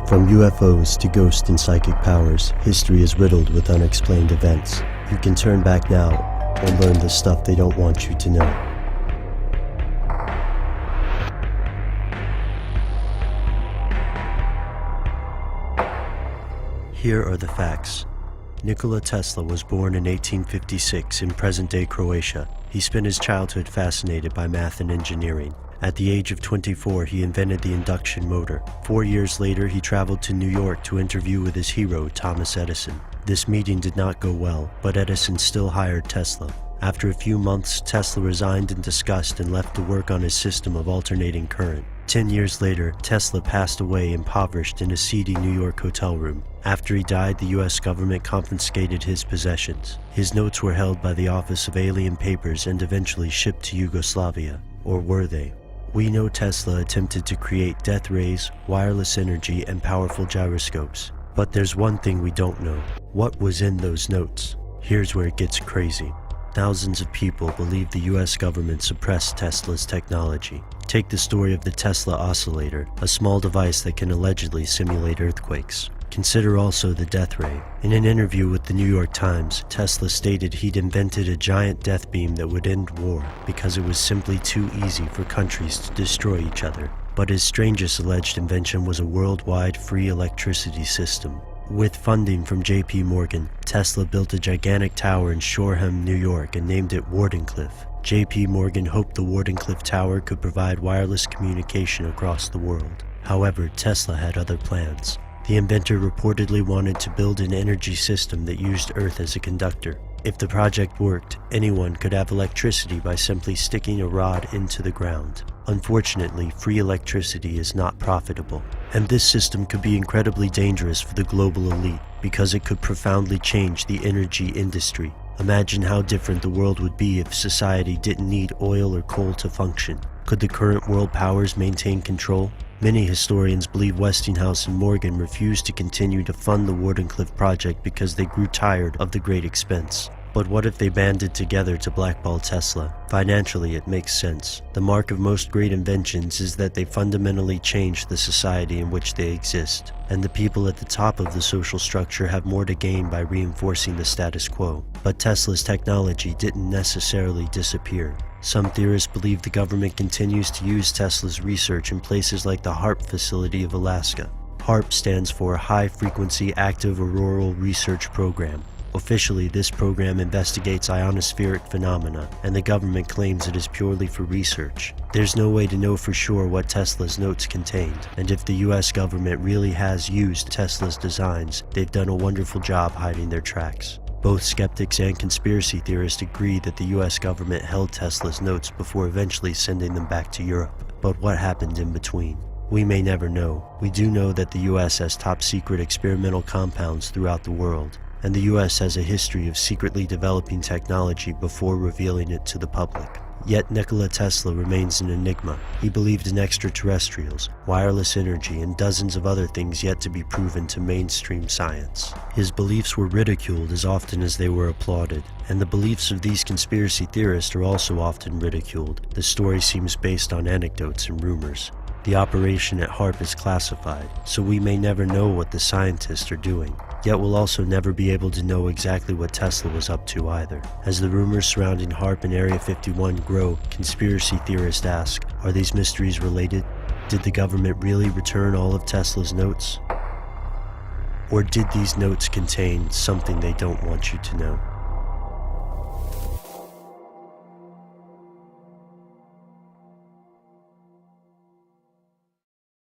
From UFOs to ghost and psychic powers, history is riddled with unexplained events. You can turn back now and learn the stuff they don't want you to know. Here are the facts. Nikola Tesla was born in 1856 in present-day Croatia. He spent his childhood fascinated by math and engineering. At the age of 24, he invented the induction motor. 4 years later, he traveled to New York to interview with his hero, Thomas Edison. This meeting did not go well, but Edison still hired Tesla. After a few months, Tesla resigned in disgust and left to work on his system of alternating current. 10 years later, Tesla passed away impoverished in a seedy New York hotel room. After he died, the US government confiscated his possessions. His notes were held by the Office of Alien Papers and eventually shipped to Yugoslavia. Or were they? We know Tesla attempted to create death rays, wireless energy, and powerful gyroscopes. But there's one thing we don't know. What was in those notes? Here's where it gets crazy. Thousands of people believe the US government suppressed Tesla's technology. Take the story of the Tesla oscillator, a small device that can allegedly simulate earthquakes. Consider also the death ray. In an interview with the New York Times, Tesla stated he'd invented a giant death beam that would end war because it was simply too easy for countries to destroy each other. But his strangest alleged invention was a worldwide free electricity system. With funding from J.P. Morgan, Tesla built a gigantic tower in Shoreham, New York and named it Wardenclyffe. J.P. Morgan hoped the Wardenclyffe Tower could provide wireless communication across the world. However, Tesla had other plans. The inventor reportedly wanted to build an energy system that used Earth as a conductor. If the project worked, anyone could have electricity by simply sticking a rod into the ground. Unfortunately, free electricity is not profitable, and this system could be incredibly dangerous for the global elite because it could profoundly change the energy industry. Imagine how different the world would be if society didn't need oil or coal to function. Could the current world powers maintain control? Many historians believe Westinghouse and Morgan refused to continue to fund the Wardenclyffe project because they grew tired of the great expense. But what if they banded together to blackball Tesla? Financially, it makes sense. The mark of most great inventions is that they fundamentally change the society in which they exist, and the people at the top of the social structure have more to gain by reinforcing the status quo. But Tesla's technology didn't necessarily disappear. Some theorists believe the government continues to use Tesla's research in places like the HAARP facility of Alaska. HAARP stands for High Frequency Active Auroral Research Program. Officially, this program investigates ionospheric phenomena, and the government claims it is purely for research. There's no way to know for sure what Tesla's notes contained, and if the US government really has used Tesla's designs, they've done a wonderful job hiding their tracks. Both skeptics and conspiracy theorists agree that the US government held Tesla's notes before eventually sending them back to Europe. But what happened in between? We may never know. We do know that the US has top-secret experimental compounds throughout the world, and the US has a history of secretly developing technology before revealing it to the public. Yet Nikola Tesla remains an enigma. He believed in extraterrestrials, wireless energy, and dozens of other things yet to be proven to mainstream science. His beliefs were ridiculed as often as they were applauded, and the beliefs of these conspiracy theorists are also often ridiculed. The story seems based on anecdotes and rumors. The operation at HAARP is classified, so we may never know what the scientists are doing. Yet we'll also never be able to know exactly what Tesla was up to either. As the rumors surrounding HAARP and Area 51 grow, conspiracy theorists ask, are these mysteries related? Did the government really return all of Tesla's notes? Or did these notes contain something they don't want you to know?